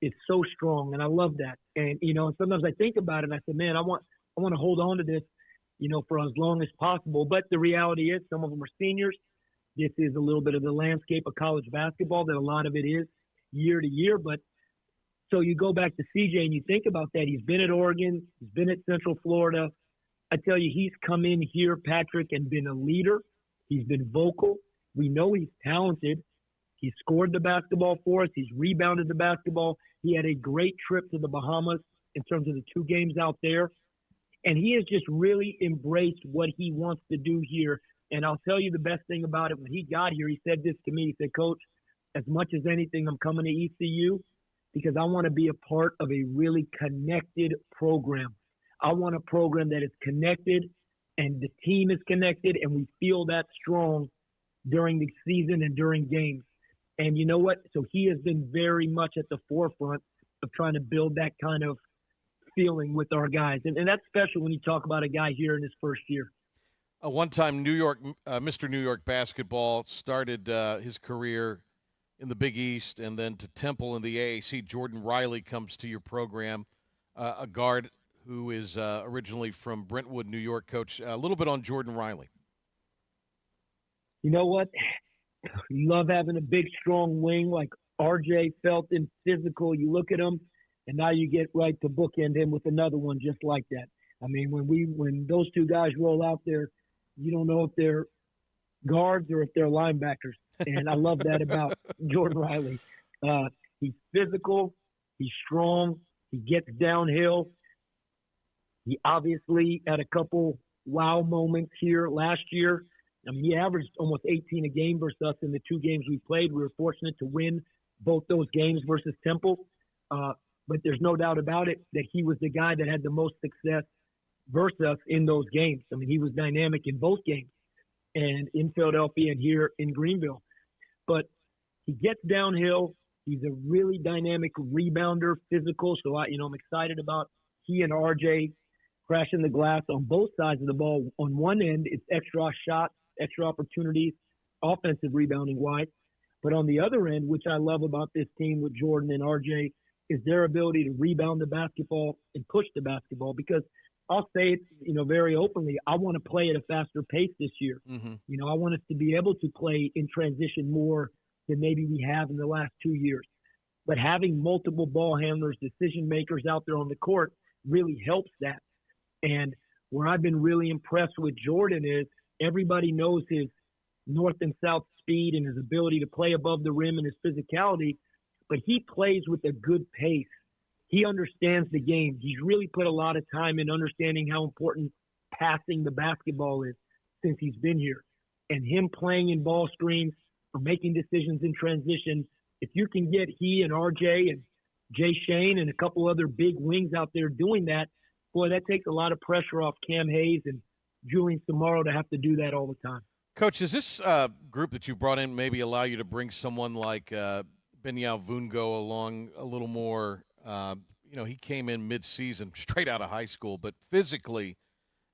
Speaker 14: is so strong, and I love that. And, sometimes I think about it and I say, man, I want to hold on to this, for as long as possible. But the reality is some of them are seniors. This is a little bit of the landscape of college basketball that a lot of it is year to year. But so you go back to CJ and you think about that. He's been at Oregon. He's been at Central Florida. I tell you, he's come in here, Patrick, and been a leader. He's been vocal. We know he's talented. He scored the basketball for us. He's rebounded the basketball. He had a great trip to the Bahamas in terms of the 2 games out there. And he has just really embraced what he wants to do here. And I'll tell you the best thing about it. When he got here, he said this to me. He said, Coach, as much as anything, I'm coming to ECU because I want to be a part of a really connected program. I want a program that is connected and the team is connected and we feel that strong during the season and during games. And you know what? So he has been very much at the forefront of trying to build that kind of feeling with our guys. And that's special when you talk about a guy here in his first year.
Speaker 15: One time, Mr. New York basketball started his career in the Big East and then to Temple in the AAC. Jordan Riley comes to your program, a guard who is originally from Brentwood, New York. Coach, a little bit on Jordan Riley.
Speaker 14: You know what? You love having a big, strong wing like RJ Felton, physical. You look at him, and now you get right to bookend him with another one just like that. I mean, when those 2 guys roll out there, you don't know if they're guards or if they're linebackers. And I love that about Jordan Riley. He's physical. He's strong. He gets downhill. He obviously had a couple wow moments here last year. I mean, he averaged almost 18 a game versus us in the 2 games we played. We were fortunate to win both those games versus Temple. But there's no doubt about it that he was the guy that had the most success versus us in those games. I mean, he was dynamic in both games and in Philadelphia and here in Greenville. But he gets downhill. He's a really dynamic rebounder, physical. So, I'm excited about he and RJ crashing the glass on both sides of the ball. On one end, it's extra shots, extra opportunities, offensive rebounding wise. But on the other end, which I love about this team with Jordan and RJ, is their ability to rebound the basketball and push the basketball. Because I'll say it, very openly, I want to play at a faster pace this year.
Speaker 15: Mm-hmm.
Speaker 14: I want us to be able to play in transition more than maybe we have in the last 2 years. But having multiple ball handlers, decision makers out there on the court really helps that. And where I've been really impressed with Jordan is everybody knows his north and south speed and his ability to play above the rim and his physicality, but he plays with a good pace. He understands the game. He's really put a lot of time in understanding how important passing the basketball is since he's been here. And him playing in ball screens or making decisions in transition, if you can get he and RJ and Jay Shane and a couple other big wings out there doing that, boy, that takes a lot of pressure off Cam Hayes and Julian Samaro to have to do that all the time.
Speaker 15: Coach, does this group that you brought in maybe allow you to bring someone like Benyao Vungo along a little more? He came in mid-season, straight out of high school, but physically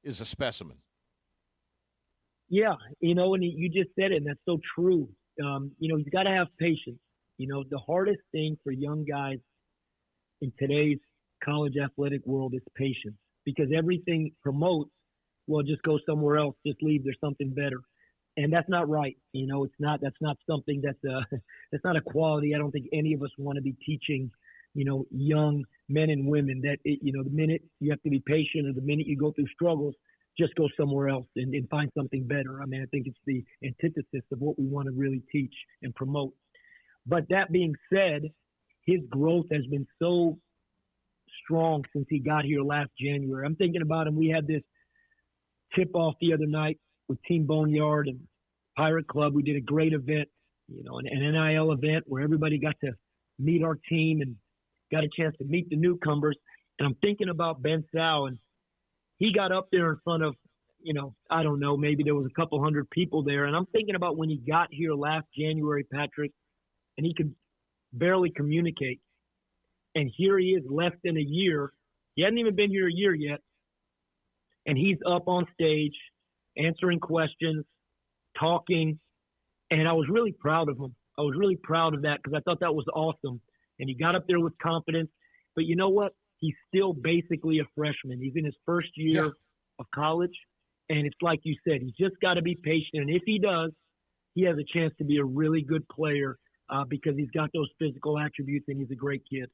Speaker 15: is a specimen.
Speaker 14: Yeah, and you just said it, and that's so true. He's got to have patience. The hardest thing for young guys in today's college athletic world is patience, because everything promotes, well, just go somewhere else, just leave, there's something better. And that's not right. That's not something that's not a quality I don't think any of us want to be teaching, young men and women that, the minute you have to be patient or the minute you go through struggles, just go somewhere else and find something better. I mean, I think it's the antithesis of what we want to really teach and promote. But that being said, his growth has been so strong since he got here last January. I'm thinking about him. We had this tip-off the other night with Team Boneyard and Pirate Club. We did a great event, an NIL event where everybody got to meet our team and got a chance to meet the newcomers. And I'm thinking about Ben Sal, and he got up there in front of, I don't know, maybe there was a couple hundred people there. And I'm thinking about when he got here last January, Patrick, and he could barely communicate. And here he is less than a year. He hadn't even been here a year yet. And he's up on stage answering questions, talking. And I was really proud of him. I was really proud of that because I thought that was awesome. And he got up there with confidence. But you know what? He's still basically a freshman. He's in his first year of college. And it's like you said, he's just got to be patient. And if he does, he has a chance to be a really good player because he's got those physical attributes and he's a great kid.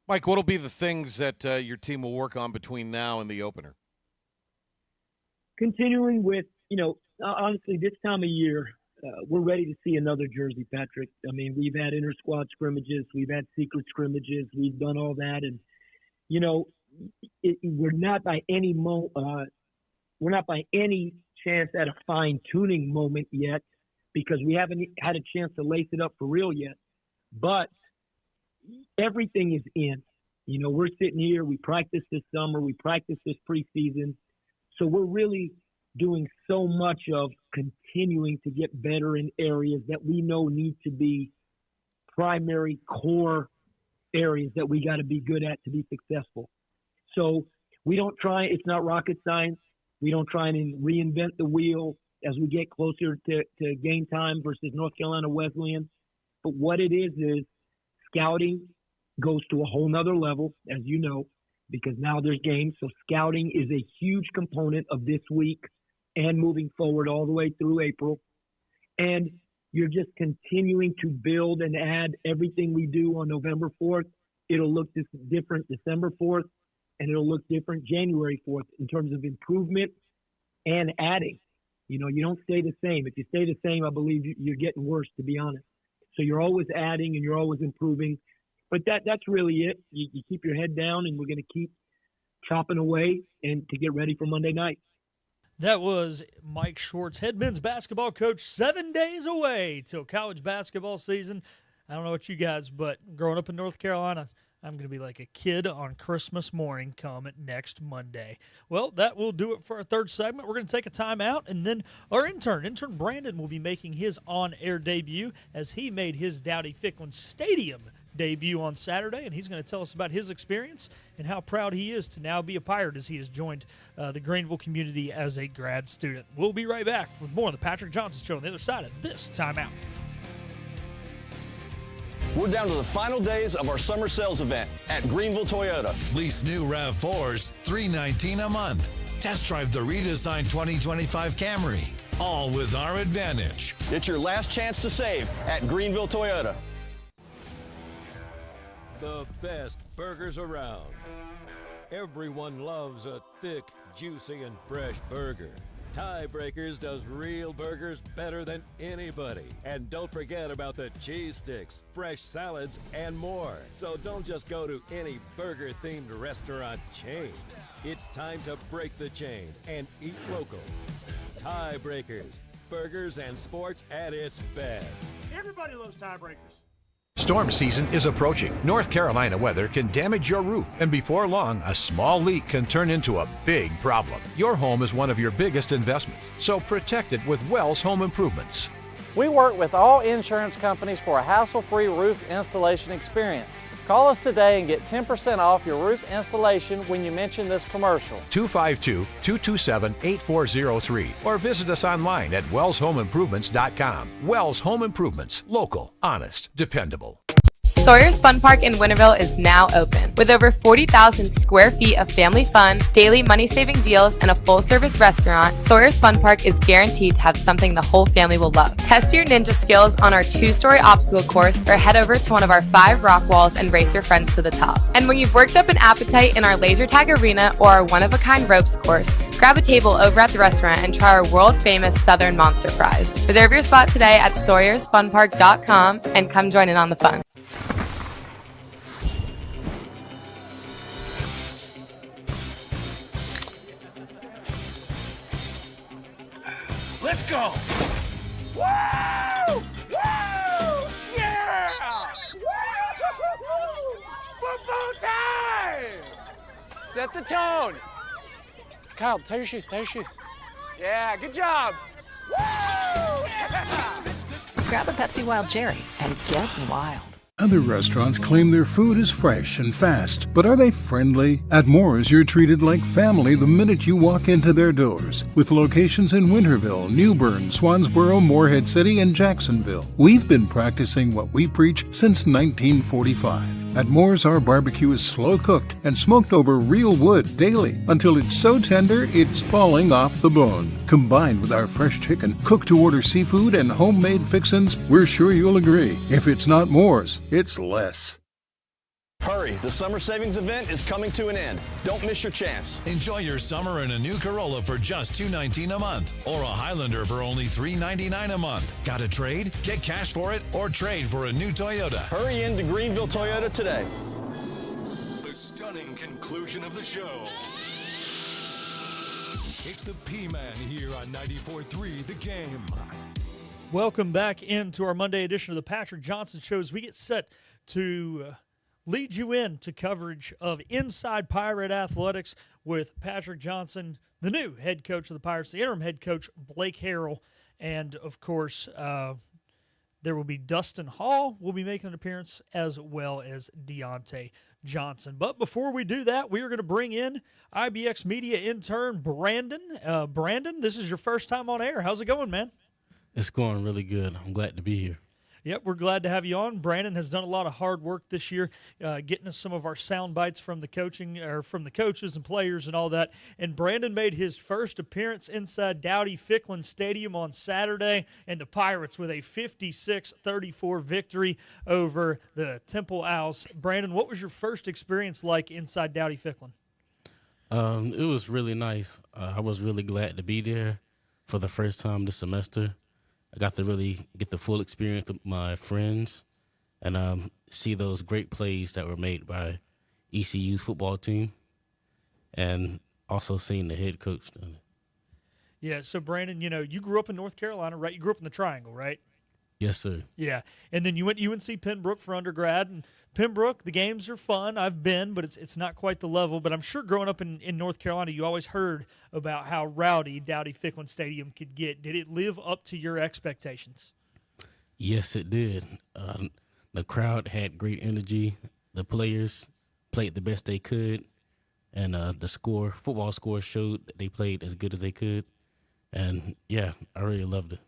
Speaker 15: Mike, what will be the things that your team will work on between now and the opener?
Speaker 14: Continuing with, honestly, this time of year, we're ready to see another jersey, Patrick. I mean, we've had inter-squad scrimmages. We've had secret scrimmages. We've done all that. And, we're not by any chance at a fine-tuning moment yet because we haven't had a chance to lace it up for real yet. But everything is in. We're sitting here. We practiced this summer. We practiced this preseason. So we're really doing so much of continuing to get better in areas that we know need to be primary core areas that we got to be good at to be successful. So we don't try, it's not rocket science. We don't try and reinvent the wheel as we get closer to game time versus North Carolina Wesleyan. But what it is scouting goes to a whole nother level, as you know, because now there's games. So scouting is a huge component of this week and moving forward all the way through April. And you're just continuing to build and add everything we do on November 4th. It'll look different December 4th, and it'll look different January 4th in terms of improvement and adding. You don't stay the same. If you stay the same, I believe you're getting worse, to be honest. So you're always adding and you're always improving. But that's really it. You keep your head down, and we're going to keep chopping away and to get ready for Monday night.
Speaker 4: That was Mike Schwartz, head men's basketball coach, 7 days away till college basketball season. I don't know about you guys, but growing up in North Carolina, I'm going to be like a kid on Christmas morning come next Monday. Well, that will do it for our third segment. We're going to take a time out, and then our intern Brandon, will be making his on-air debut as he made his Dowdy-Ficklin Stadium debut on Saturday, and he's going to tell us about his experience and how proud he is to now be a Pirate as he has joined the Greenville community as a grad student. We'll be right back with more of the Patrick Johnson Show on the other side of this timeout.
Speaker 5: We're down to the final days of our summer sales event at Greenville Toyota.
Speaker 18: Lease new RAV4s, $319 a month. Test drive the redesigned 2025 Camry, all with our advantage.
Speaker 5: It's your last chance to save at Greenville Toyota.
Speaker 21: The best burgers around. Everyone loves a thick, juicy, and fresh burger. Tiebreakers does real burgers better than anybody. And don't forget about the cheese sticks, fresh salads, and more. So don't just go to any burger-themed restaurant chain. It's time to break the chain and eat local. Tiebreakers, burgers and sports at its best.
Speaker 7: Everybody loves tiebreakers.
Speaker 8: Storm season is approaching. North Carolina weather can damage your roof, and before long, a small leak can turn into a big problem. Your home is one of your biggest investments, so protect it with Wells Home Improvements.
Speaker 9: We work with all insurance companies for a hassle-free roof installation experience. Call us today and get 10% off your roof installation when you mention this commercial.
Speaker 8: 252-227-8403 or visit us online at wellshomeimprovements.com. Wells Home Improvements. Local, honest, dependable.
Speaker 10: Sawyer's Fun Park in Winterville is now open. With over 40,000 square feet of family fun, daily money-saving deals, and a full-service restaurant, Sawyer's Fun Park is guaranteed to have something the whole family will love. Test your ninja skills on our 2-story obstacle course or head over to one of our 5 rock walls and race your friends to the top. And when you've worked up an appetite in our laser tag arena or our one-of-a-kind ropes course, grab a table over at the restaurant and try our world-famous Southern Monster Fries. Reserve your spot today at SawyersFunPark.com and come join in on the fun.
Speaker 20: Let's go! Woo! Woo! Yeah! Woo!
Speaker 9: Set the tone. Kyle, tie your shoes, tie your shoes. Yeah, good job. Woo! Yeah!
Speaker 2: Grab a Pepsi Wild Cherry and get wild.
Speaker 6: Other restaurants claim their food is fresh and fast, but are they friendly? At Moore's, you're treated like family the minute you walk into their doors. With locations in Winterville, New Bern, Swansboro, Morehead City, and Jacksonville. We've been practicing what we preach since 1945. At Moore's, our barbecue is slow cooked and smoked over real wood daily until it's so tender it's falling off the bone. Combined with our fresh chicken, cooked-to-order seafood, and homemade fixins, we're sure you'll agree. If it's not Moore's, it's less.
Speaker 5: Hurry, the summer savings event is coming to an end. Don't miss your chance.
Speaker 18: Enjoy your summer in a new Corolla for just $219 a month or a Highlander for only $399 a month. Got a trade? Get cash for it or trade for a new Toyota.
Speaker 5: Hurry into Greenville Toyota today.
Speaker 1: The stunning conclusion of the show. It's the P-Man here on 94.3 The Game.
Speaker 4: Welcome back into our Monday edition of the Patrick Johnson Show as we get set to lead you into coverage of Inside Pirate Athletics with Patrick Johnson, the new head coach of the Pirates, the interim head coach, Blake Harrell, and, of course, there will be Dustin Hall will be making an appearance, as well as Deontay Johnson. But before we do that, we are going to bring in IBX Media intern Brandon. Brandon, this is your first time on air. How's it going, man?
Speaker 7: It's going really good. I'm glad to be here.
Speaker 4: Yep, we're glad to have you on. Brandon has done a lot of hard work this year, getting us some of our sound bites from the coaching or from the coaches and players and all that. And Brandon made his first appearance inside Dowdy-Ficklin Stadium on Saturday, and the Pirates with a 56-34 victory over the Temple Owls. Brandon, what was your first experience like inside Dowdy-Ficklin?
Speaker 7: It was really nice. I was really glad to be there for the first time this semester. I got to really get the full experience with my friends and see those great plays that were made by ECU's football team and also seeing the head coach.
Speaker 4: Yeah, so Brandon, you grew up in North Carolina, right? You grew up in the Triangle, right?
Speaker 7: Yes, sir.
Speaker 4: Yeah, and then you went to UNC Pembroke for undergrad, and Pembroke, the games are fun. I've been, but it's not quite the level. But I'm sure growing up in North Carolina, you always heard about how rowdy Dowdy-Ficklin Stadium could get. Did it live up to your expectations?
Speaker 7: Yes, it did. The crowd had great energy. The players played the best they could, and the football score showed that they played as good as they could. And, yeah, I really loved it.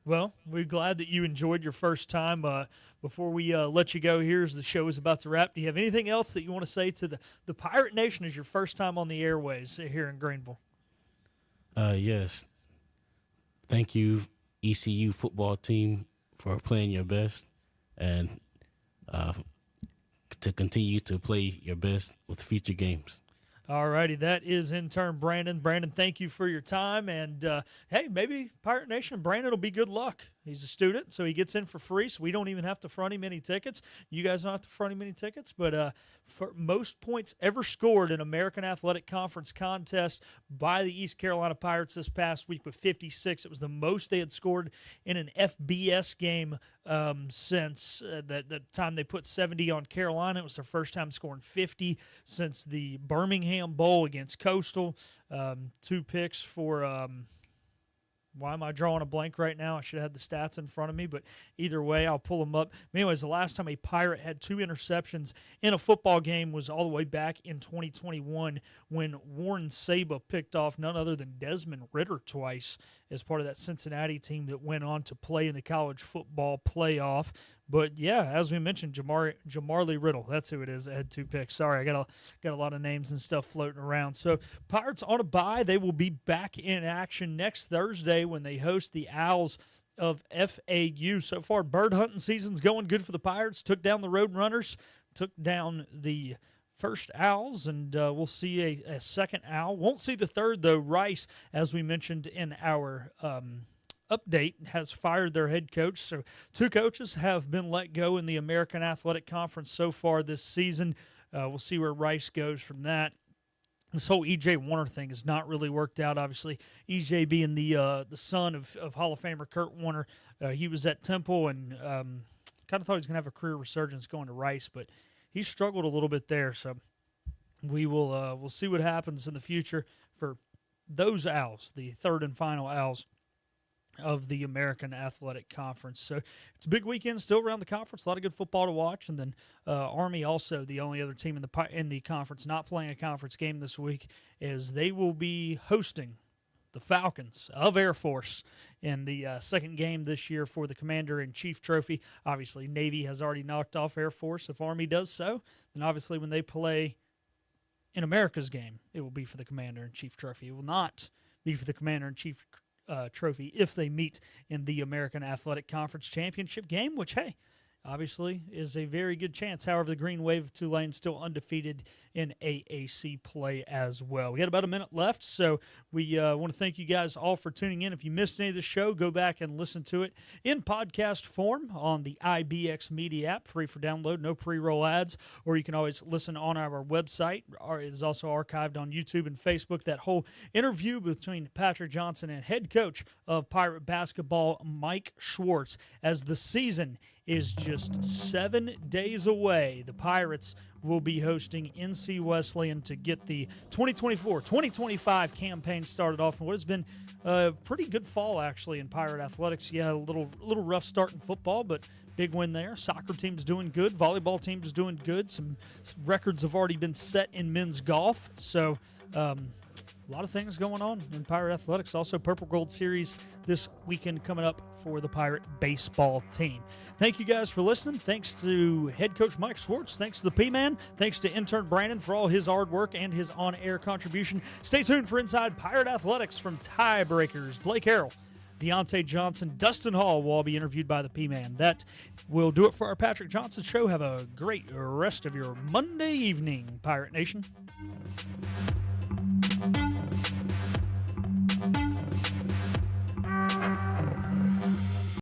Speaker 4: Well, we're glad that you enjoyed your first time. Before we let you go here as the show is about to wrap, do you have anything else that you want to say to the Pirate Nation as your first time on the airways here in Greenville?
Speaker 7: Yes. Thank you, ECU football team, for playing your best and to continue to play your best with future games.
Speaker 4: All righty, that is intern Brandon. Brandon, thank you for your time. And, hey, maybe Pirate Nation, Brandon will be good luck. He's a student, so he gets in for free, so we don't even have to front him any tickets. You guys don't have to front him any tickets. But for most points ever scored in American Athletic Conference contest by the East Carolina Pirates this past week with 56. It was the most they had scored in an FBS game since the time they put 70 on Carolina. It was their first time scoring 50 since the Birmingham Bowl against Coastal. 2 picks for why am I drawing a blank right now? I should have had the stats in front of me, but either way, I'll pull them up. But anyways, the last time a Pirate had 2 interceptions in a football game was all the way back in 2021 when Warren Saba picked off none other than Desmond Ritter twice as part of that Cincinnati team that went on to play in the college football playoff. But, yeah, as we mentioned, Jamarly Riddle, that's who it is that had 2 picks. Sorry, I got a lot of names and stuff floating around. So, Pirates on a bye. They will be back in action next Thursday when they host the Owls of FAU. So far, bird hunting season's going good for the Pirates. Took down the Road Runners, took down the first Owls, and we'll see a second Owl. Won't see the third, though. Rice, as we mentioned in our update, has fired their head coach. So 2 coaches have been let go in the American Athletic Conference so far this season. We'll see where Rice goes from that. This whole E.J. Warner thing has not really worked out, obviously. E.J. being the son of Hall of Famer Kurt Warner. He was at Temple and kind of thought he was going to have a career resurgence going to Rice, but he struggled a little bit there. So we'll see what happens in the future for those Owls, the third and final Owls of the American Athletic Conference. So it's a big weekend still around the conference. A lot of good football to watch. And then Army, also the only other team in the conference not playing a conference game this week, is they will be hosting the Falcons of Air Force in the second game this year for the Commander-in-Chief Trophy. Obviously, Navy has already knocked off Air Force. If Army does so, then obviously when they play in America's game, it will be for the Commander-in-Chief Trophy. It will not be for the Commander-in-Chief Trophy if they meet in the American Athletic Conference Championship game, which, hey, obviously is a very good chance. However, the Green Wave of Tulane still undefeated in AAC play as well. We got about a minute left, so we want to thank you guys all for tuning in. If you missed any of the show, go back and listen to it in podcast form on the IBX Media app, free for download, no pre-roll ads, or you can always listen on our website. It is also archived on YouTube and Facebook. That whole interview between Patrick Johnson and head coach of Pirate basketball, Mike Schwartz, as the season is just 7 days away. The Pirates will be hosting NC Wesleyan to get the 2024-2025 campaign started off in what has been a pretty good fall, actually, in Pirate athletics. Yeah, a little rough start in football, but big win there. Soccer team's doing good. Volleyball team's doing good. Some records have already been set in men's golf. So a lot of things going on in Pirate athletics. Also, Purple Gold Series this weekend coming up for the Pirate baseball team. Thank you guys for listening. Thanks to head coach Mike Schwartz. Thanks to the P-Man. Thanks to intern Brandon for all his hard work and his on-air contribution. Stay tuned for Inside Pirate Athletics from Tiebreakers. Blake Harrell, Deontay Johnson, Dustin Hall will all be interviewed by the P-Man. That will do it for our Patrick Johnson Show. Have a great rest of your Monday evening, Pirate Nation.